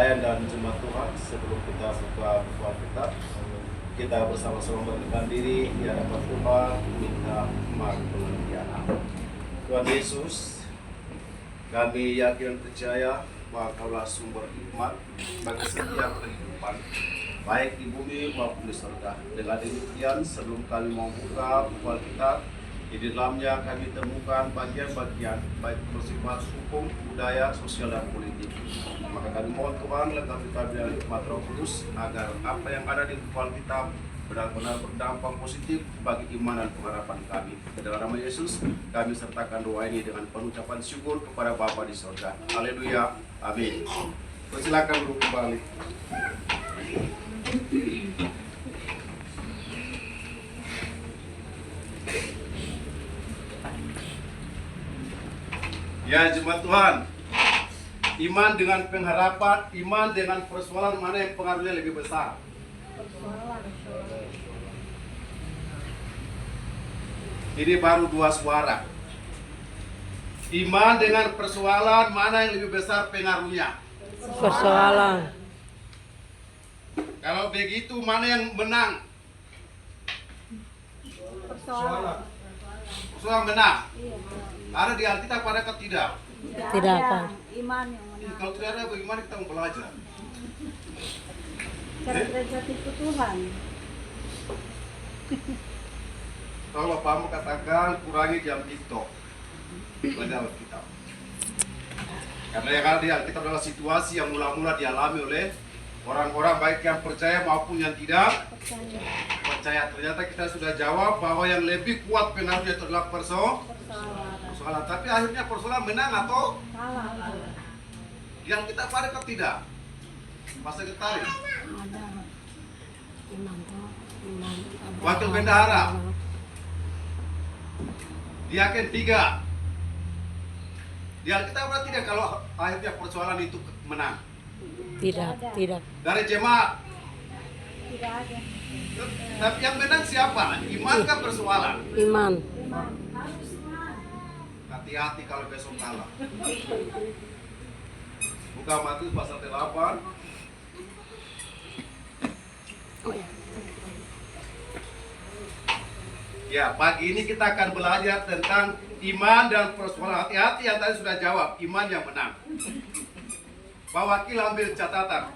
pelayan dan jemaat Tuhan, sebelum kita buka buku Alkitab, kita bersama-sama berlepas diri di hadapan Tuhan minta iman pengertian. Tuhan Yesus, kami yakin dan percaya bahwa Kaulah sumber iman bagi setiap kehidupan, baik di bumi maupun di surga. Dengan demikian, sebelum kami membuka buku Alkitab, di dalamnya kami temukan bagian-bagian baik bersifat hukum, budaya, sosial, dan politik. Maka kami mohon Tuhan lengkapi kami dengan hikmat Roh Kudus agar apa yang ada di buku Alkitab benar-benar berdampak positif bagi iman dan pengharapan kami. Dalam nama Yesus, kami sertakan doa ini dengan pengucapan syukur kepada Bapa di surga. Haleluya. Amin. Persilakan duduk kembali. Ya jemaat Tuhan, iman dengan pengharapan, iman dengan persoalan mana yang pengaruhnya lebih besar? Ini baru dua suara. Iman dengan persoalan mana yang lebih besar pengaruhnya? Persoalan. Kalau begitu mana yang menang? Persoalan. Persoalan menang. Ada di Alkitab adakah tidak? Tidak apa. Iman yang menang. Kalau tidak ada bagaimana kita mau belajar? Cara belajar itu Tuhan. Kalau Bapak mau katakan kurangi jam TikTok pada Alkitab. Karena yang ada di Alkitab adalah situasi yang mula-mula dialami oleh orang-orang baik yang percaya maupun yang tidak percaya. Ternyata kita sudah jawab bahwa yang lebih kuat pengaruhnya itu adalah persoalan. Tapi akhirnya persoalan menang atau Salah. yang kita pada kok tidak? Pastor Getaris, Ada. Wakil Bendahara, Diaken 3. Di Alkitab ada tidak kalau akhirnya persoalan itu menang? Tidak. Dari jemaat. Tidak ada. Tapi yang menang siapa? Iman kan persoalan. Iman. Hati-hati kalau besok kalah. Buka Matius pasal 8. Ya, pagi ini kita akan belajar tentang iman dan persoalan. Hati-hati yang tadi sudah jawab, iman yang menang. Pak Wakil ambil catatan,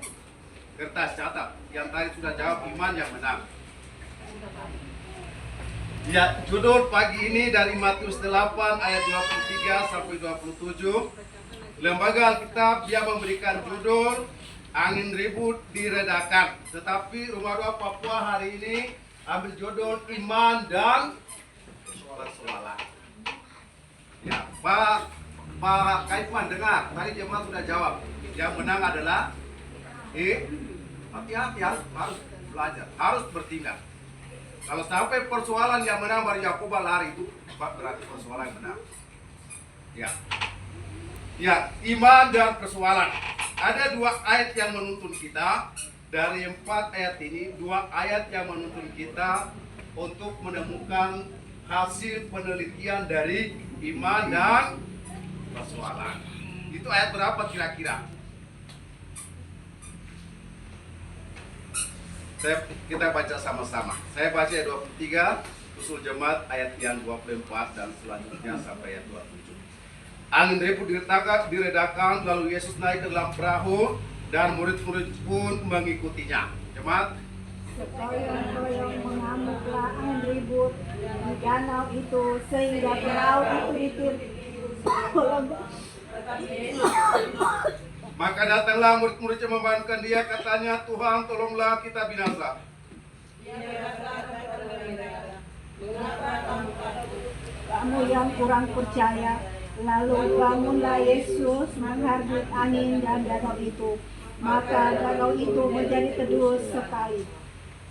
kertas catat. Yang tadi sudah jawab, iman yang menang. Ya, judul pagi ini dari Matius 8 ayat 23 sampai 27. Lembaga Alkitab dia memberikan judul Angin Ribut Diredakan. Tetapi Rumah Doa Papua hari ini ambil judul Iman dan Persoalan. Ya, Pak Kaitman dengar, tadi jemaat sudah jawab. Yang menang adalah hati-hati harus belajar, harus bertindak. Kalau sampai persoalan yang menang baru Yakoba lari, itu berarti persoalan yang menang. Ya, iman dan persoalan. Ada dua ayat yang menuntun kita. Dari 4 ayat ini, 2 ayat yang menuntun kita untuk menemukan hasil penelitian dari iman dan persoalan. Itu ayat berapa kira-kira? Kita baca sama-sama. Saya baca ayat 23, usul jemaat ayat yang 24 dan selanjutnya sampai ayat 27. Angin ribut diredakan, lalu Yesus naik ke dalam perahu dan murid-murid pun mengikutinya. Jemaat. Sekoyong-koyong mengamuklah angin ribut di danau itu sehingga perahu itu ditimpa. Maka datanglah murid-muridnya membantukan dia, katanya, Tuhan tolonglah kita binasa. Kamu yang kurang percaya. Lalu bangunlah Yesus menghardit angin dan danau itu. Maka danau itu menjadi teduh sekali.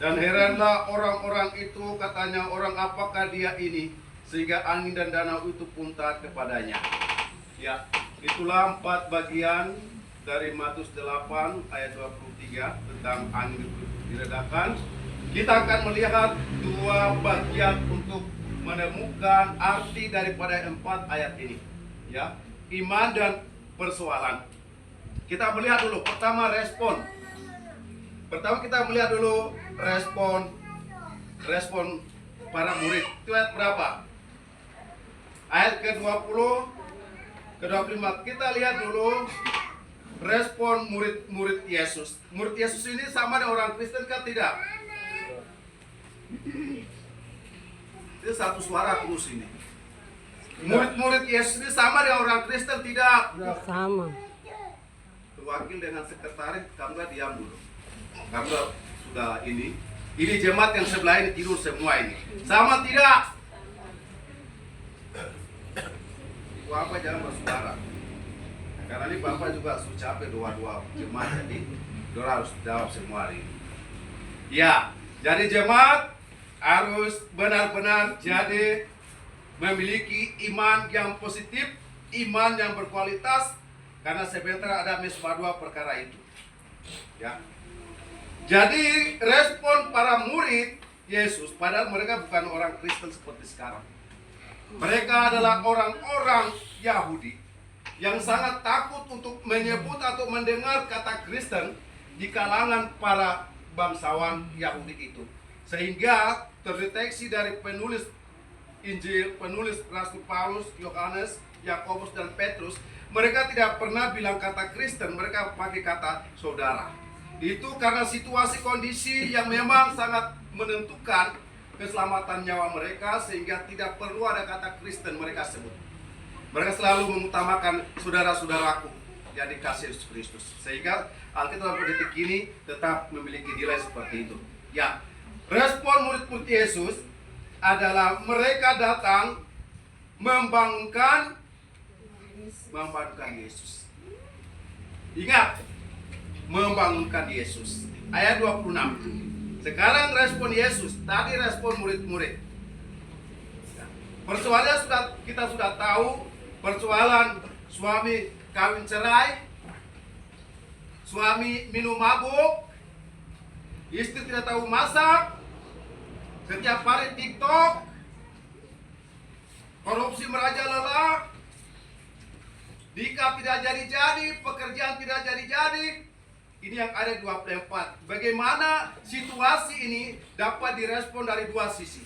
Dan heranlah orang-orang itu, katanya, orang apakah dia ini, sehingga angin dan danau itu pun taat kepadanya. Ya, itulah 4 bagian dari Matius 8 ayat 23 tentang angin diredakan. Kita akan melihat 2 bagian untuk menemukan arti daripada 4 ayat ini. Ya, iman dan persoalan. kita melihat dulu pertama respon. Pertama kita melihat dulu respon para murid. Itu ayat berapa? Ayat ke-20, ke-25. Kita lihat dulu respon murid Yesus. Murid Yesus ini sama dengan orang Kristen kan tidak? Itu satu suara terus ini. Murid-murid Yesus ini sama dengan orang Kristen tidak? Sama. Wakil dengan sekretaris, kamu diam dulu. Kamu sudah ini jemaat yang sebelah ini tidur semua ini. Sama tidak? Bapak jangan bersuara. Karena ini Bapak juga sudah capek dua-dua jemaat, jadi Dora harus jawab semua hari ini. Ya, jadi jemaat harus benar-benar jadi memiliki iman yang positif, iman yang berkualitas, karena sebentar ada mesbah dua perkara itu. Ya. Jadi respon para murid Yesus, padahal mereka bukan orang Kristen seperti sekarang. Mereka adalah orang-orang Yahudi yang sangat takut untuk menyebut atau mendengar kata Kristen di kalangan para bangsawan Yahudi itu. Sehingga terdeteksi dari penulis Injil, penulis Rasul Paulus, Yohanes, Yakobus, dan Petrus, mereka tidak pernah bilang kata Kristen, mereka pakai kata saudara. Itu karena situasi kondisi yang memang sangat menentukan keselamatan nyawa mereka, sehingga tidak perlu ada kata Kristen mereka sebut. Mereka selalu mengutamakan saudara-saudaraku yang dikasih Yesus Kristus. Sehingga Alkitab sampai detik ini tetap memiliki nilai seperti itu. Ya, respon murid-murid Yesus adalah mereka datang membangunkan Yesus. Ingat, membangunkan Yesus. Ayat 26. Sekarang respon Yesus, tadi respon murid-murid. Persoalannya kita sudah tahu, persoalan suami kawin cerai, suami minum mabuk, istri tidak tahu masak, setiap hari TikTok, korupsi merajalela, nikah tidak jadi-jadi, pekerjaan tidak jadi-jadi. Ini yang ada 24. Bagaimana situasi ini dapat direspon dari dua sisi.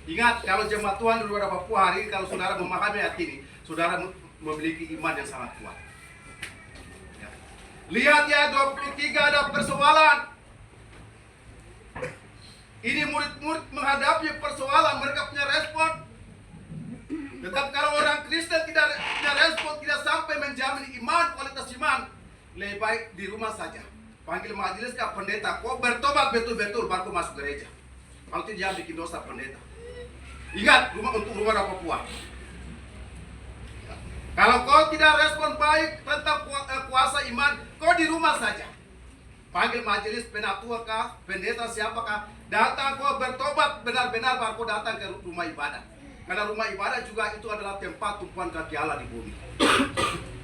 Ingat, kalau jemaat Tuhan di luar Papua hari ini, kalau saudara memahami ayat ini, saudara memiliki iman yang sangat kuat. Ya. Lihat ya, 23 ada persoalan. Ini murid-murid menghadapi persoalan, mereka punya respon. Tetap kalau orang Kristen tidak punya respon, tidak sampai menjamin iman, kualitas iman, lebih baik di rumah saja. Panggil majelis ke pendeta, kok bertobat betul-betul baru masuk gereja. Kalau tidak bikin dosa pendeta. Ingat, untuk rumah Papua. Kalau kau tidak respon baik tentang kuasa iman, kau di rumah saja. Panggil majelis penatua kah, pendeta siapakah, datang kau bertobat benar-benar baru kau datang ke rumah ibadah. Karena rumah ibadah juga itu adalah tempat tumpuan kaki Allah di bumi.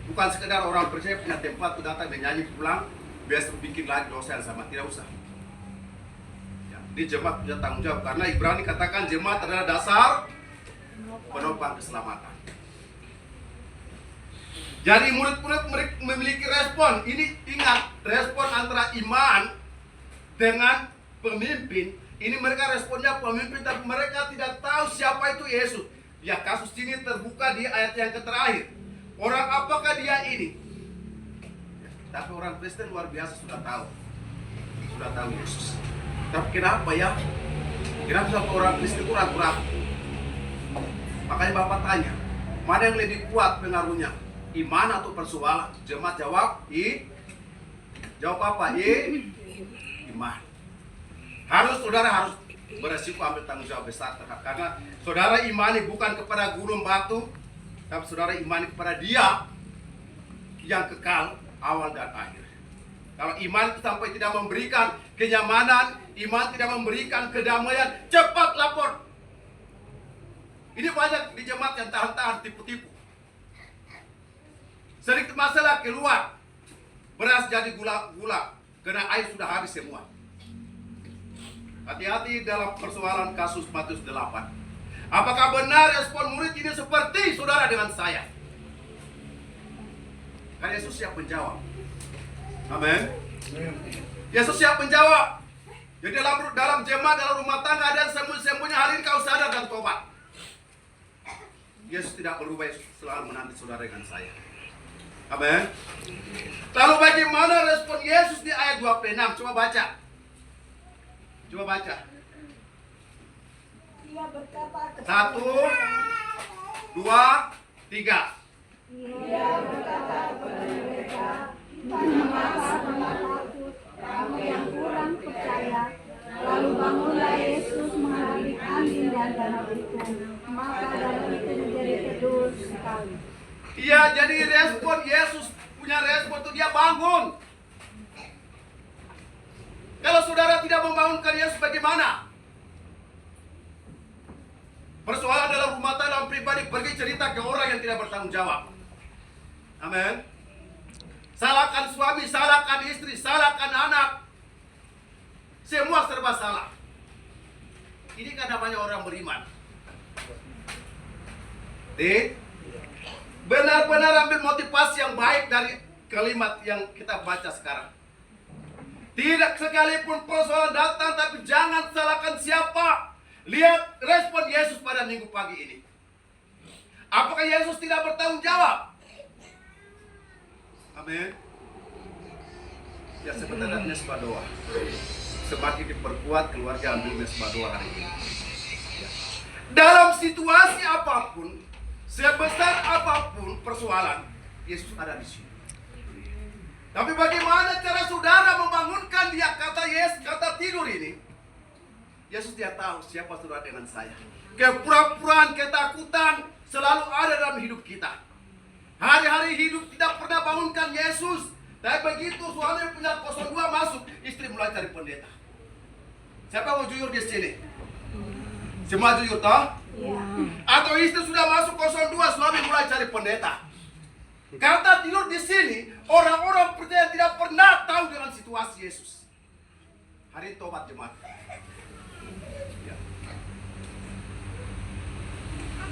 Bukan sekedar orang percaya punya tempat tu datang menyanyi pulang, biasa bikin lagi dosa yang sama, tidak usah. Ya, di jemaat punya tanggung jawab, karena Ibrani katakan jemaat adalah dasar penopang keselamatan. Jadi murid-murid memiliki respon. Ini ingat, respon antara iman dengan pemimpin. Ini mereka responnya pemimpin, tapi mereka tidak tahu siapa itu Yesus. Ya, kasus ini terbuka di ayat yang terakhir. Orang apakah dia ini? Tapi orang Kristen luar biasa sudah tahu Yesus. Tapi kenapa ya? Kenapa sampai orang Kristen ragu-ragu? Makanya Bapak tanya, mana yang lebih kuat pengaruhnya? Iman atau persoalan? Jemaat jawab, jawab apa? Iman. Saudara harus beresiko ambil tanggung jawab besar, karena saudara imani bukan kepada gunung batu, tapi saudara imani kepada Dia yang kekal awal dan akhir. Kalau iman sampai tidak memberikan kenyamanan, iman tidak memberikan kedamaian, cepat lapor. Ini banyak di jemaat yang tahan-tahan tipu-tipu. Sedikit masalah keluar, beras jadi gula-gula, karena air sudah habis semua. Hati-hati dalam persoalan kasus Matius 8. Apakah benar respon murid ini seperti saudara dengan saya? Karena Yesus siap menjawab. Amin. Yesus siap menjawab. Jadi dalam jemaat, dalam rumah tangga ada yang sembunyi-sembunyi, hari ini kau sadar dan tobat. Yesus tidak berubah, Yesus selalu menanti saudara dengan saya. Amin. Lalu bagaimana respon Yesus di ayat 26? Coba baca. Coba baca. Ia berkata Satu, kepada 2, 3. Ia berkata kepada mereka, kenapa kamu takut, kamu yang kurang percaya? Lalu bangunlah Yesus menghadapi angin dan danau itu, maka danau itu menjadi teduh sekali. Iya, jadi respon Yesus punya respon itu dia bangun. Kalau saudara tidak membangunkan Yesus bagaimana? Persoalan dalam rumah tangga, dalam pribadi, pergi cerita ke orang yang tidak bertanggung jawab. Amin. Salahkan suami, salahkan istri, salahkan anak. Semua serba salah. Ini kan namanya orang beriman. Benar-benar ambil motivasi yang baik dari kalimat yang kita baca sekarang. Tidak sekalipun persoalan datang, tapi jangan salahkan siapa. Lihat respon Yesus pada minggu pagi ini. Apakah Yesus tidak bertanggung jawab? Amin. Ya, sebenarnya mesbah doa. Semakin diperkuat keluarga ambil mesbah doa hari ini. Ya. Dalam situasi apapun, sebesar apapun persoalan, Yesus ada di sini. Tapi bagaimana cara saudara membangunkan dia? Kata tidur ini. Yesus dia tahu siapa saudara dengan saya. Kepura-puraan, ketakutan selalu ada dalam hidup kita. Hari-hari hidup tidak pernah bangunkan Yesus. Tapi begitu suami punya 02 masuk, istri mulai cari pendeta. Siapa mau jujur di sini? Semua jujur toh? Ya. Atau istri sudah masuk 02, suami mulai cari pendeta. Kata tidur di sini, orang-orang percaya tidak pernah tahu dengan situasi Yesus. Hari ini tobat jemaat. Ya.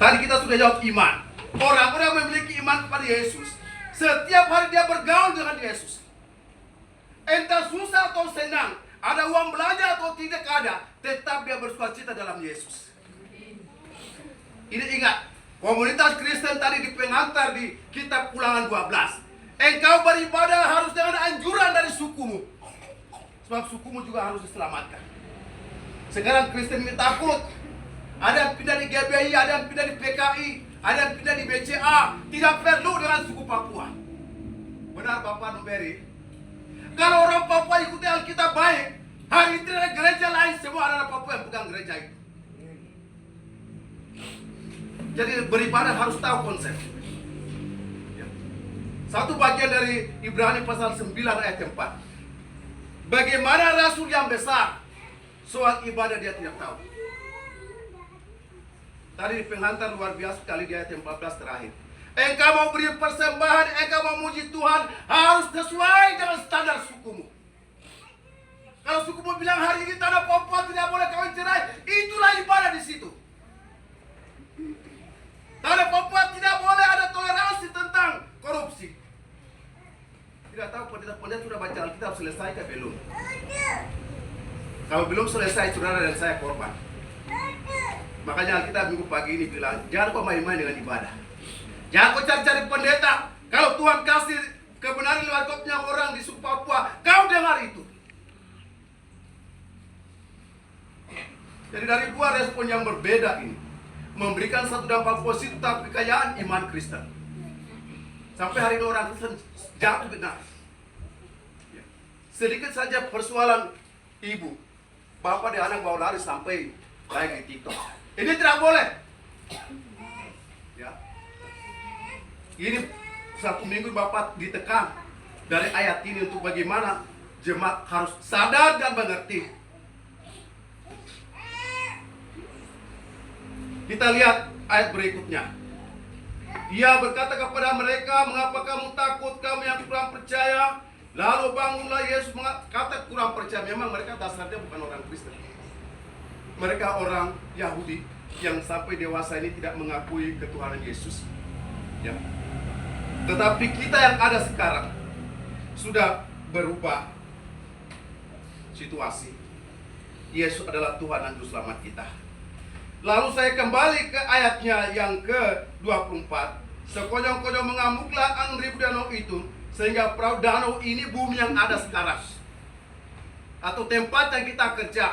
Tadi kita sudah jawab iman. Orang-orang yang memiliki iman kepada Yesus, setiap hari dia bergaul dengan Yesus. Entah susah atau senang, ada uang belanja atau tidak ada, tetap dia bersukacita dalam Yesus. Ini ingat, komunitas Kristen tadi di pengantar di kitab Ulangan 12. Engkau beribadah harus dengan anjuran dari sukumu. Sebab sukumu juga harus diselamatkan. Sekarang Kristen ini takut. Ada yang pindah di GBI, ada yang pindah di PKI, ada yang pindah di BCA. Tidak perlu dengan suku Papua. Benar Bapak Numberi? Kalau orang Papua ikuti Alkitab baik, hari ini ada gereja lain, semua anak Papua yang pegang gereja itu. Jadi beribadah harus tahu konsep. Ya. Satu bagian dari Ibrani pasal 9 ayat 4. Bagaimana rasul yang besar, soal ibadah dia tidak tahu. Tadi di penghantar luar biasa sekali di ayat 14 terakhir. Engkau mau beri persembahan, engkau mau muji Tuhan, harus sesuai dengan standar sukumu. Kalau sukumu bilang hari ini tanah Papua tidak boleh kawin cerai, itulah ibadah di situ. Tanah Papua tidak boleh ada toleransi tentang korupsi. Tidak tahu pendeta-pendeta sudah baca Alkitab selesai ke belum? Kalau belum selesai, saudara dan saya korban. Makanya Alkitab minggu pagi ini bilang, jangan kau main-main dengan ibadah. Jangan kau cari-cari pendeta. Kalau Tuhan kasih kebenaran lewat kopnya orang di suku Papua, kau dengar itu. Jadi dari dua respon yang berbeda ini, memberikan satu dampak positif tapi kekayaan iman Kristen. Sampai hari ini orang Kristen jatuh benar. Sedikit saja persoalan ibu, bapak dan anak bawa lari sampai naik di TikTok. Ini tidak boleh. Ya. Ini satu minggu bapak ditekan dari ayat ini untuk bagaimana jemaat harus sadar dan mengerti. Kita lihat ayat berikutnya. Dia berkata kepada mereka, mengapa kamu takut, kamu yang kurang percaya? Lalu bangunlah Yesus kata kurang percaya. Memang mereka dasarnya bukan orang Kristen. Mereka orang Yahudi yang sampai dewasa ini tidak mengakui ketuhanan Yesus. Ya. Tetapi kita yang ada sekarang sudah berubah situasi. Yesus adalah Tuhan dan Juru Selamat kita. Lalu saya kembali ke ayatnya yang ke-24. Sekonyong-konyong mengamuklah angin ribu danau itu, sehingga perahu danau ini bumi yang ada sekarang, atau tempat yang kita kerja,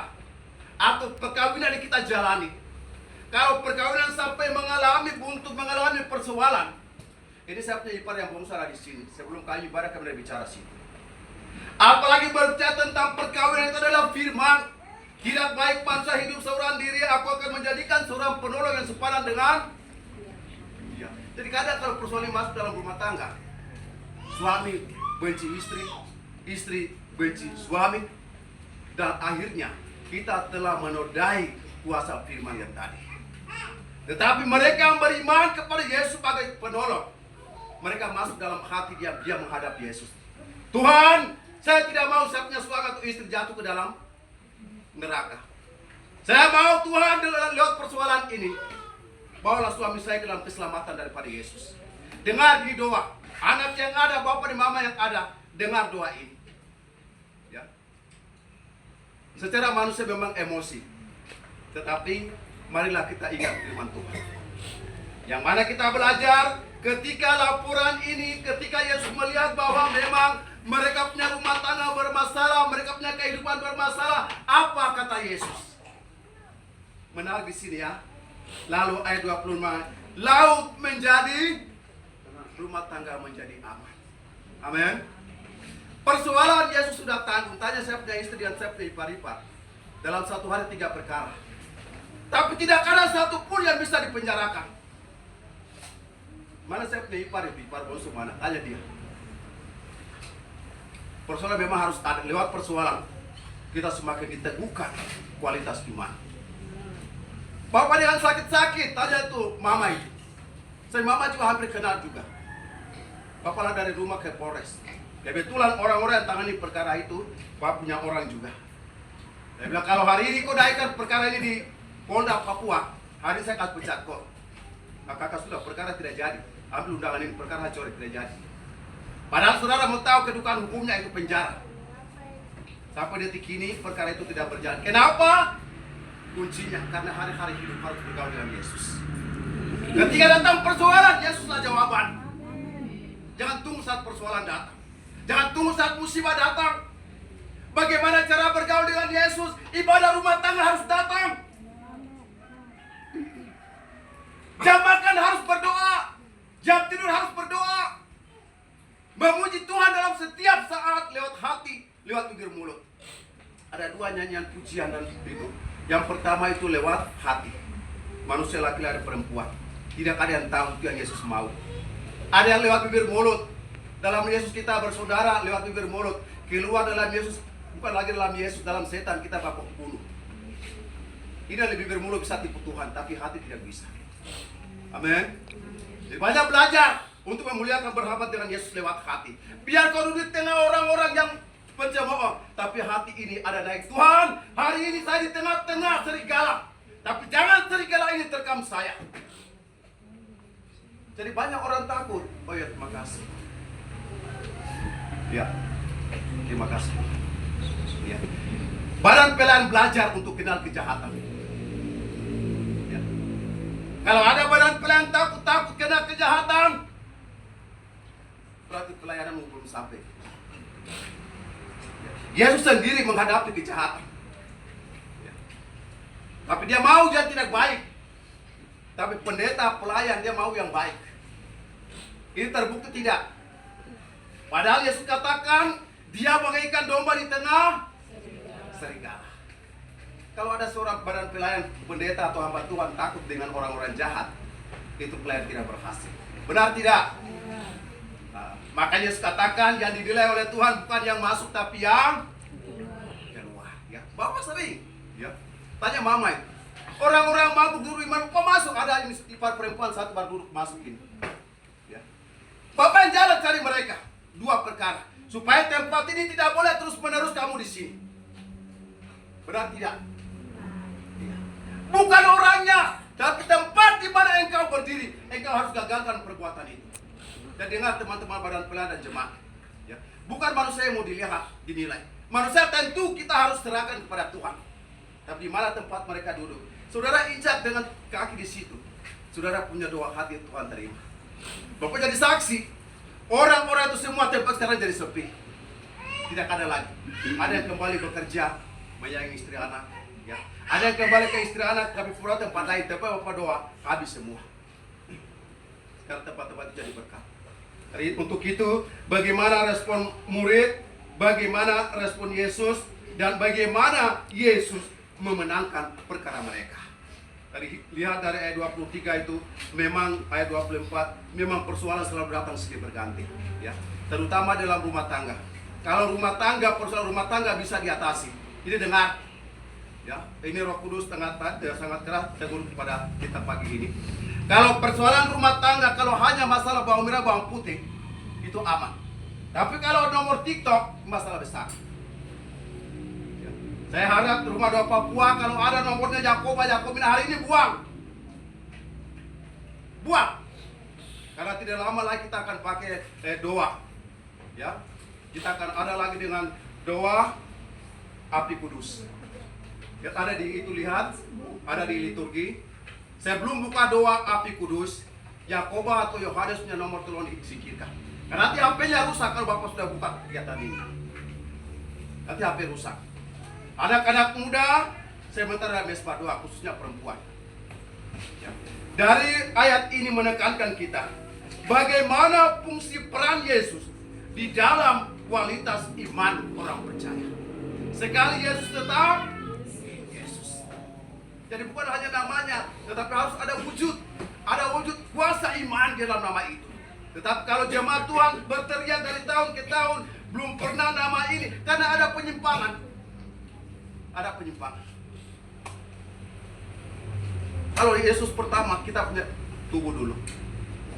atau perkawinan yang kita jalani. Kalau perkawinan sampai mengalami buntu, mengalami persoalan, ini saya punya ipar yang bongsa di sini. Sebelum kami ibadah kami bicara sini. Apalagi berbicara tentang perkawinan itu adalah firman. Tidak baik bangsa hidup seorang diri, aku akan menjadikan seorang penolong yang sepadan dengan dia. Jadi kadang kalau persoalan masuk dalam rumah tangga, suami benci istri, istri benci suami, dan akhirnya kita telah menodai kuasa firman yang tadi. Tetapi mereka yang beriman kepada Yesus sebagai penolong, mereka masuk dalam hati dia menghadap Yesus. Tuhan, saya tidak mau saya punya suami atau istri jatuh ke dalam neraka. Saya mau Tuhan lewat persoalan ini, bawalah suami saya ke dalam keselamatan daripada Yesus. Dengar di doa, anak yang ada, bapak dan mama yang ada, dengar doa ini. Ya. Secara manusia memang emosi, tetapi marilah kita ingat firman Tuhan. Yang mana kita belajar ketika laporan ini, ketika Yesus melihat bahwa memang mereka punya rumah tangga bermasalah, mereka punya kehidupan bermasalah. Apa kata Yesus? Menarik di sini ya. Lalu ayat 25, laut menjadi, rumah tangga menjadi aman. Amin. Persoalan Yesus sudah tanggung. Tanya saya punya istri dan saya punya ipar-ipar. Dalam satu hari 3 perkara. Tapi tidak ada satu pun yang bisa dipenjarakan. Mana saya punya ipar bosok mana? Tanya dia. Persoalan memang harus ada. Lewat persoalan kita semakin diteguhkan kualitas iman. Bapak dengan sakit-sakit, tanya tuh mama itu. Saya mama juga hampir kenal juga. Bapak lah dari rumah ke Polres. Kebetulan orang-orang yang tangani perkara itu, Bapak punya orang juga. Saya bilang kalau hari ini kau naikkan perkara ini di Polda Papua, hari ini saya akan pecat kau. Kakak sudah perkara tidak jadi. Ambil undangan ini perkara coret tidak jadi. Padahal saudara mau tahu kedukaan hukumnya itu penjara. Sampai detik ini perkara itu tidak berjalan. Kenapa? Kuncinya karena hari-hari hidup harus bergaul dengan Yesus. Ketika datang persoalan, Yesuslah jawaban. Jangan tunggu saat persoalan datang. Jangan tunggu saat musibah datang. Bagaimana cara bergaul dengan Yesus? Ibadah rumah tangga harus datang. Jam makan harus berdoa. Jam tidur harus berdoa. Memuji Tuhan dalam setiap saat lewat hati, lewat bibir mulut. Ada 2 nyanyian pujian dan itu. Yang pertama itu lewat hati. Manusia laki-laki dan perempuan. Tidak ada yang tahu itu yang Yesus mau. Ada yang lewat bibir mulut. Dalam Yesus kita bersaudara lewat bibir mulut. Keluar dalam Yesus, bukan lagi dalam Yesus, dalam setan kita baku bunuh. Ini dari bibir mulut bisa tipu Tuhan, tapi hati tidak bisa. Amin. Jadi banyak belajar untuk memuliakan bersahabat dengan Yesus lewat hati. Biar kau duduk di tengah orang-orang yang pencemooh, tapi hati ini ada naik. Tuhan, hari ini saya di tengah-tengah serigala, tapi jangan serigala ini terkam saya. Jadi banyak orang takut. Oh ya, terima kasih. Ya, terima kasih. Ya. Badan pelayan belajar untuk kenal kejahatan. Ya. Kalau ada badan pelayan takut kenal kejahatan, berarti pelayananmu belum sampai. Yesus sendiri menghadapi kejahatan. Ya. Tapi dia mau dia tidak baik. Tapi pendeta pelayan dia mau yang baik. Ini terbukti tidak. Padahal Yesus katakan dia bagaikan domba di tengah serigala. Kalau ada seorang badan pelayan, pendeta atau hamba Tuhan takut dengan orang-orang jahat, itu pelayan tidak berhasil. Benar tidak? Nah, makanya Yesus katakan yang dinilai oleh Tuhan bukan yang masuk tapi yang keluar. Ya, Bapak sering. Ya, tanya mama itu. Orang-orang mabuk dulu iman, kok masuk? Ada ini ipar perempuan satu baru duduk masuk ini. Ya. Bapak yang jalan cari mereka. 2 perkara. Supaya tempat ini tidak boleh terus-menerus kamu di sini. Benar tidak? Ya. Bukan orangnya, tapi tempat di mana engkau berdiri, engkau harus gagalkan perbuatan itu. dan dengar teman-teman badan pelayanan dan jemaat. Ya. Bukan manusia yang mau dilihat, dinilai. Manusia tentu kita harus serahkan kepada Tuhan. Tapi di mana tempat mereka duduk, saudara injak dengan kaki di situ, saudara punya doa hati Tuhan terima. Bapak jadi saksi, orang-orang itu semua tempat sekarang jadi sepi. Tidak ada lagi. Ada yang kembali bekerja, menyayangi istri anak. Ya. Ada yang kembali ke istri anak, tapi pura tempat lain. Tapi Bapak doa, habis semua. Sekarang tempat-tempat itu jadi berkat. Jadi untuk itu, bagaimana respon murid, bagaimana respon Yesus, dan bagaimana Yesus memenangkan perkara mereka. Tadi lihat dari ayat 23 itu, memang ayat 24, memang persoalan selalu datang silih berganti. Ya. Terutama dalam rumah tangga. Kalau rumah tangga, persoalan rumah tangga bisa diatasi. Ini dengar, ya, ini Roh Kudus sangat keras tegur kepada kita pagi ini. Kalau persoalan rumah tangga, kalau hanya masalah bawang merah, bawang putih, itu aman. Tapi kalau nomor TikTok, masalah besar. Ya. Saya harap rumah doa Papua, kalau ada nomornya Yakobina hari ini buang. Buang. Karena tidak lama lagi kita akan pakai doa. Ya. Kita akan ada lagi dengan doa api kudus. Ya, ada di itu, lihat, ada di liturgi. Saya belum buka doa api kudus. Yakobus atau Yohanes punya nomor tolong disingkirkan. Karena nanti HP-nya rusak kalau Bapak sudah buka kegiatan ini. Nanti HP rusak. Anak-anak muda, saya bentar dalam mesbah doa, khususnya perempuan. Ya. Dari ayat ini menekankan kita, bagaimana fungsi peran Yesus di dalam kualitas iman orang percaya. Sekali Yesus tetap Yesus. Jadi bukan hanya namanya, tetapi harus ada wujud kuasa iman di dalam nama itu. Tetapi kalau jemaat Tuhan berteriak dari tahun ke tahun, belum pernah nama ini, karena ada penyimpangan. Ada penyimpangan. Kalau Yesus pertama, kita punya tubuh dulu.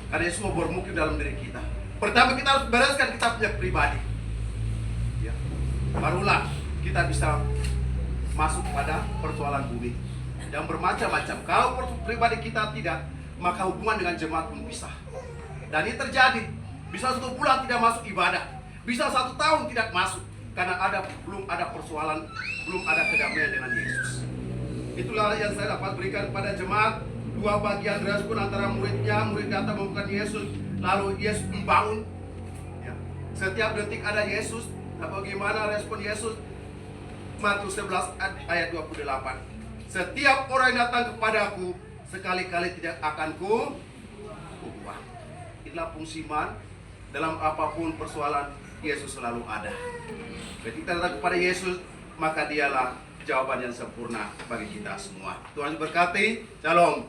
Karena Yesus mau bermukim dalam diri kita. Pertama kita harus bereskan kita punya pribadi. Ya. Barulah kita bisa masuk pada persoalan bumi yang bermacam-macam. Kalau pribadi kita tidak, maka hubungan dengan jemaat pun bisa. Dan ini terjadi. Bisa 1 bulan tidak masuk ibadah, bisa 1 tahun tidak masuk, karena belum ada persoalan, belum ada kedamaian dengan Yesus. Itulah yang saya dapat berikan kepada jemaat. 2 bagian respon antara muridnya, murid datang membuka Yesus, lalu Yesus membangun. Ya. Setiap detik ada Yesus. Nah, bagaimana respon Yesus? Matius 11 ayat 28. Setiap orang yang datang kepadaku, sekali-kali tidak akan ku buang. Inilah fungsi iman. Dalam apapun persoalan, Yesus selalu ada. Ketika kita datang kepada Yesus, maka dialah jawaban yang sempurna bagi kita semua. Tuhan berkati. Shalom.